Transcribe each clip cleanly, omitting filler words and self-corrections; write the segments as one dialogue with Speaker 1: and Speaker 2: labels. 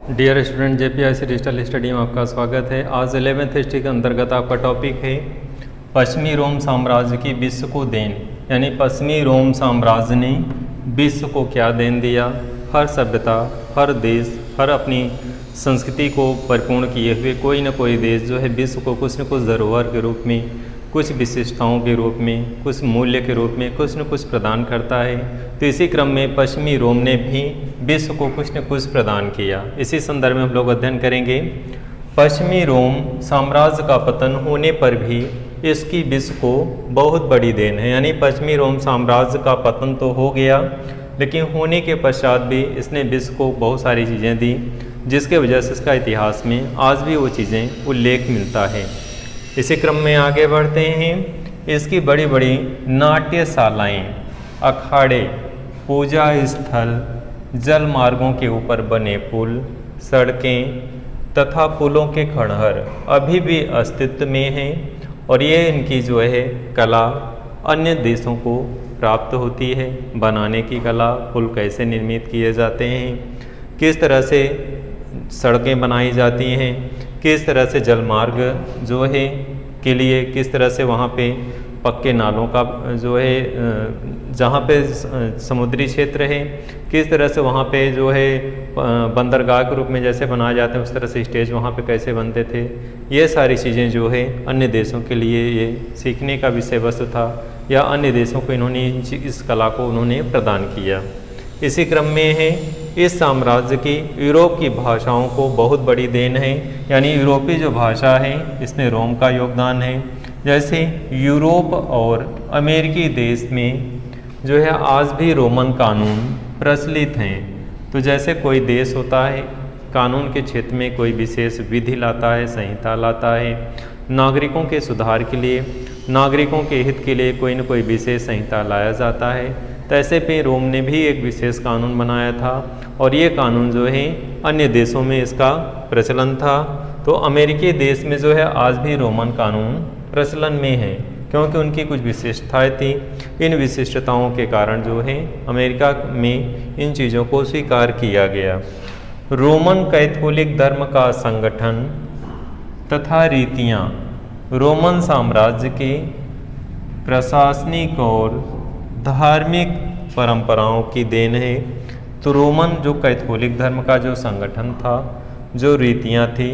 Speaker 1: Dear student, जेपीआईसी digital study में आपका स्वागत है। आज 11th हिस्ट्री के अंतर्गत आपका टॉपिक है पश्चिमी रोम साम्राज्य की विश्व को देन, यानी पश्चिमी रोम साम्राज्य ने विश्व को क्या देन दिया। हर सभ्यता, हर देश, हर अपनी संस्कृति को परिपूर्ण किए हुए कोई न कोई देश जो है विश्व को कुछ न कुछ धरोहर के रूप में, कुछ विशिष्टताओं के रूप में, कुछ मूल्य के रूप में कुछ न कुछ प्रदान करता है। तो इसी क्रम में पश्चिमी रोम ने भी विश्व को कुछ न कुछ प्रदान किया। इसी संदर्भ में हम लोग अध्ययन करेंगे पश्चिमी रोम साम्राज्य का पतन होने पर भी इसकी विश्व को बहुत बड़ी देन है। यानी पश्चिमी रोम साम्राज्य का पतन तो हो गया, लेकिन होने के पश्चात भी इसने विश्व को बहुत सारी चीज़ें दी, जिसके वजह से इसका इतिहास में आज भी वो चीज़ें उल्लेख मिलता है। इसी क्रम में आगे बढ़ते हैं। इसकी बड़ी बड़ी नाट्यशालाएँ, अखाड़े, पूजा स्थल, जल मार्गों के ऊपर बने पुल, सड़कें तथा पुलों के खंडहर अभी भी अस्तित्व में हैं और ये इनकी जो है कला अन्य देशों को प्राप्त होती है। बनाने की कला, पुल कैसे निर्मित किए जाते हैं, किस तरह से सड़कें बनाई जाती हैं, किस तरह से जलमार्ग जो है के लिए किस तरह से वहाँ पे पक्के नालों का जो है जहाँ पे समुद्री क्षेत्र है किस तरह से वहाँ पे जो है बंदरगाह के रूप में जैसे बनाए जाते हैं उस तरह से स्टेज वहाँ पे कैसे बनते थे। ये सारी चीज़ें जो है अन्य देशों के लिए ये सीखने का विषय वस्तु था, या अन्य देशों को इन्होंने इस कला को उन्होंने प्रदान किया। इसी क्रम में है इस साम्राज्य की यूरोप की भाषाओं को बहुत बड़ी देन है। यानी यूरोपीय जो भाषा है इसमें रोम का योगदान है। जैसे यूरोप और अमेरिकी देश में जो है आज भी रोमन कानून प्रचलित हैं। तो जैसे कोई देश होता है, कानून के क्षेत्र में कोई विशेष विधि लाता है, संहिता लाता है, नागरिकों के सुधार के लिए, नागरिकों के हित के लिए कोई न कोई विशेष संहिता लाया जाता है। तो ऐसे पे रोम ने भी एक विशेष कानून बनाया था और ये कानून जो है अन्य देशों में इसका प्रचलन था। तो अमेरिकी देश में जो है आज भी रोमन कानून प्रचलन में है, क्योंकि उनकी कुछ विशिष्टताएं थी। इन विशिष्टताओं के कारण जो है अमेरिका में इन चीज़ों को स्वीकार किया गया। रोमन कैथोलिक धर्म का संगठन तथा रीतियाँ रोमन साम्राज्य के प्रशासनिक और धार्मिक परंपराओं की देन है। तो रोमन जो कैथोलिक धर्म का जो संगठन था, जो रीतियाँ थी,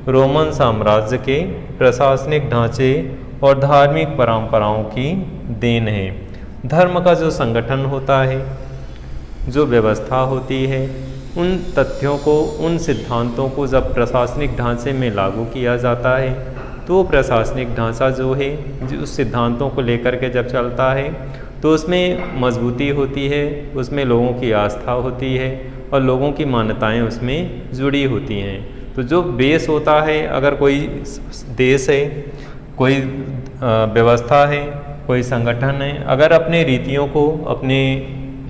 Speaker 1: रोमन साम्राज्य के प्रशासनिक ढांचे और धार्मिक परंपराओं की देन है। धर्म का जो संगठन होता है, जो व्यवस्था होती है, उन तथ्यों को, उन सिद्धांतों को जब प्रशासनिक ढांचे में लागू किया जाता है तो प्रशासनिक ढांचा जो है उस सिद्धांतों को लेकर के जब चलता है तो उसमें मजबूती होती है, उसमें लोगों की आस्था होती है और लोगों की मान्यताएं उसमें जुड़ी होती हैं। तो जो बेस होता है, अगर कोई देश है, कोई व्यवस्था है, कोई संगठन है, अगर अपने रीतियों को, अपने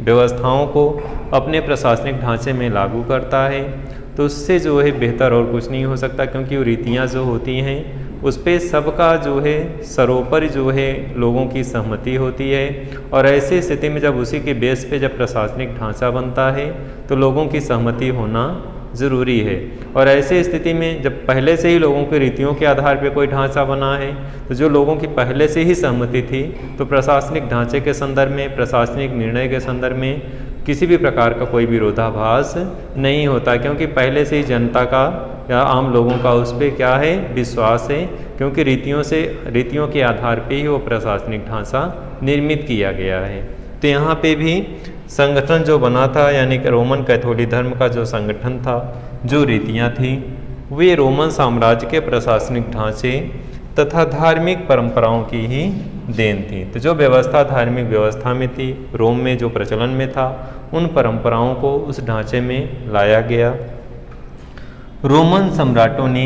Speaker 1: व्यवस्थाओं को अपने प्रशासनिक ढांचे में लागू करता है तो उससे जो है बेहतर और कुछ नहीं हो सकता, क्योंकि वो रीतियाँ जो होती हैं उस पर सबका जो है सर्वोपरि जो है लोगों की सहमति होती है। और ऐसी स्थिति में जब उसी के बेस पे जब प्रशासनिक ढांचा बनता है तो लोगों की सहमति होना ज़रूरी है। और ऐसी स्थिति में जब पहले से ही लोगों की रीतियों के आधार पर कोई ढांचा बना है तो जो लोगों की पहले से ही सहमति थी, तो प्रशासनिक ढांचे के संदर्भ में, प्रशासनिक निर्णय के संदर्भ में किसी भी प्रकार का कोई विरोधाभास नहीं होता, क्योंकि पहले से ही जनता का या आम लोगों का उस पर क्या है, विश्वास है, क्योंकि रीतियों के आधार पे ही वो प्रशासनिक ढांचा निर्मित किया गया है। तो यहाँ पे भी संगठन जो बना था, यानी कि रोमन कैथोलिक धर्म का जो संगठन था, जो रीतियाँ थी, वे रोमन साम्राज्य के प्रशासनिक ढांचे तथा धार्मिक परंपराओं की ही देन थी। तो जो व्यवस्था धार्मिक व्यवस्था में थी, रोम में जो प्रचलन में था, उन परंपराओं को उस ढांचे में लाया गया। रोमन सम्राटों ने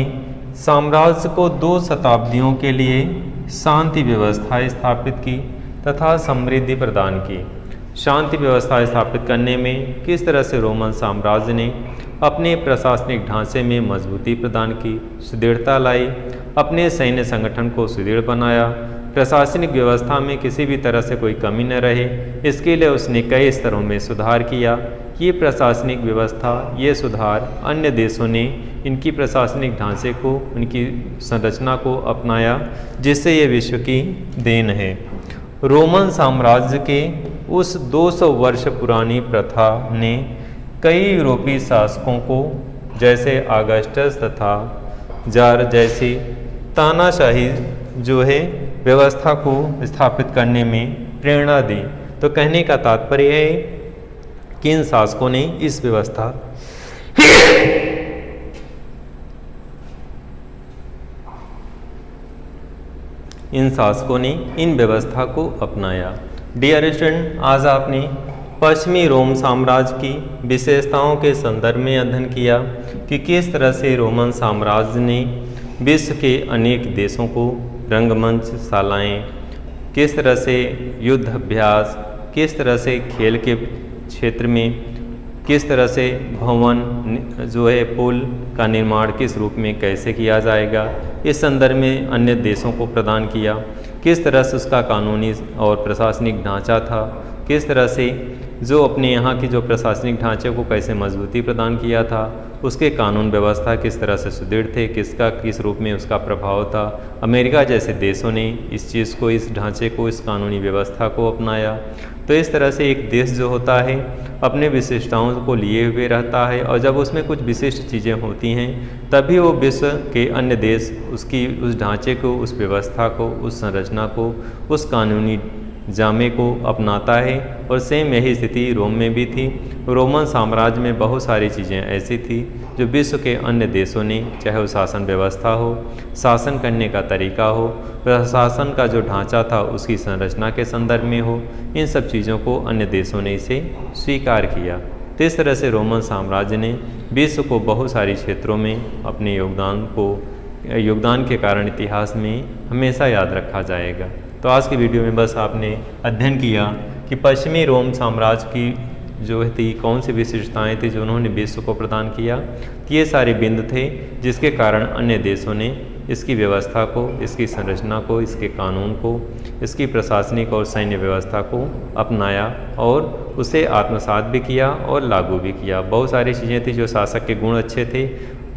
Speaker 1: साम्राज्य को 2 शताब्दियों के लिए शांति व्यवस्था स्थापित की तथा समृद्धि प्रदान की। शांति व्यवस्था स्थापित करने में किस तरह से रोमन साम्राज्य ने अपने प्रशासनिक ढांचे में मजबूती प्रदान की, सुदृढ़ता लाई, अपने सैन्य संगठन को सुदृढ़ बनाया, प्रशासनिक व्यवस्था में किसी भी तरह से कोई कमी न रहे, इसके लिए उसने कई स्तरों में सुधार किया। ये प्रशासनिक व्यवस्था, ये सुधार अन्य देशों ने इनकी प्रशासनिक ढांचे को, उनकी संरचना को अपनाया, जिससे ये विश्व की देन है। रोमन साम्राज्य के उस 200 वर्ष पुरानी प्रथा ने कई यूरोपीय शासकों को, जैसे ऑगस्टस तथा जार जैसी तानाशाही जो है व्यवस्था को स्थापित करने में प्रेरणा दी। तो कहने का तात्पर्य है कि इन शासकों ने इस व्यवस्था इन शासकों ने इन व्यवस्था को अपनाया। डियर स्टूडेंट, आज आपने पश्चिमी रोम साम्राज्य की विशेषताओं के संदर्भ में अध्ययन किया कि किस तरह से रोमन साम्राज्य ने विश्व के अनेक देशों को रंगमंच शालाएँ, किस तरह से युद्ध अभ्यास, किस तरह से खेल के क्षेत्र में, किस तरह से भवन जो है पुल का निर्माण किस रूप में कैसे किया जाएगा, इस संदर्भ में अन्य देशों को प्रदान किया। किस तरह से उसका कानूनी और प्रशासनिक ढांचा था, किस तरह से जो अपने यहाँ की जो प्रशासनिक ढांचे को कैसे मजबूती प्रदान किया था, उसके कानून व्यवस्था किस तरह से सुदृढ़ थे, किसका किस रूप में उसका प्रभाव था। अमेरिका जैसे देशों ने इस चीज़ को, इस ढांचे को, इस कानूनी व्यवस्था को अपनाया। तो इस तरह से एक देश जो होता है अपने विशिष्टताओं को लिए हुए रहता है, और जब उसमें कुछ विशिष्ट चीज़ें होती हैं तभी वो विश्व के अन्य देश उसकी उस ढांचे को, उस व्यवस्था को, उस संरचना को, उस कानूनी जामे को अपनाता है। और सेम यही स्थिति रोम में भी थी। रोमन साम्राज्य में बहुत सारी चीज़ें ऐसी थी जो विश्व के अन्य देशों ने, चाहे वो शासन व्यवस्था हो, शासन करने का तरीका हो, प्रशासन का जो ढांचा था उसकी संरचना के संदर्भ में हो, इन सब चीज़ों को अन्य देशों ने इसे स्वीकार किया। तो इस तरह से रोमन साम्राज्य ने विश्व को बहुत सारी क्षेत्रों में अपने योगदान के कारण इतिहास में हमेशा याद रखा जाएगा। तो आज की वीडियो में बस आपने अध्ययन किया कि पश्चिमी रोम साम्राज्य की जो थी कौन सी विशिष्टताएं थी जो उन्होंने विश्व को प्रदान किया। ये सारे बिंदु थे जिसके कारण अन्य देशों ने इसकी व्यवस्था को, इसकी संरचना को, इसके कानून को, इसकी प्रशासनिक और सैन्य व्यवस्था को अपनाया और उसे आत्मसात भी किया और लागू भी किया। बहुत सारी चीज़ें थी जो शासक के गुण अच्छे थे,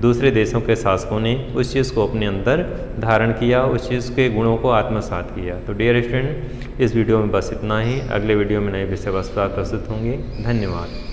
Speaker 1: दूसरे देशों के शासकों ने उस चीज़ को अपने अंदर धारण किया, उस चीज़ के गुणों को आत्मसात किया। तो डियर स्टूडेंट, इस वीडियो में बस इतना ही। अगले वीडियो में नए विषय वस्तु प्रस्तुत होंगे। धन्यवाद।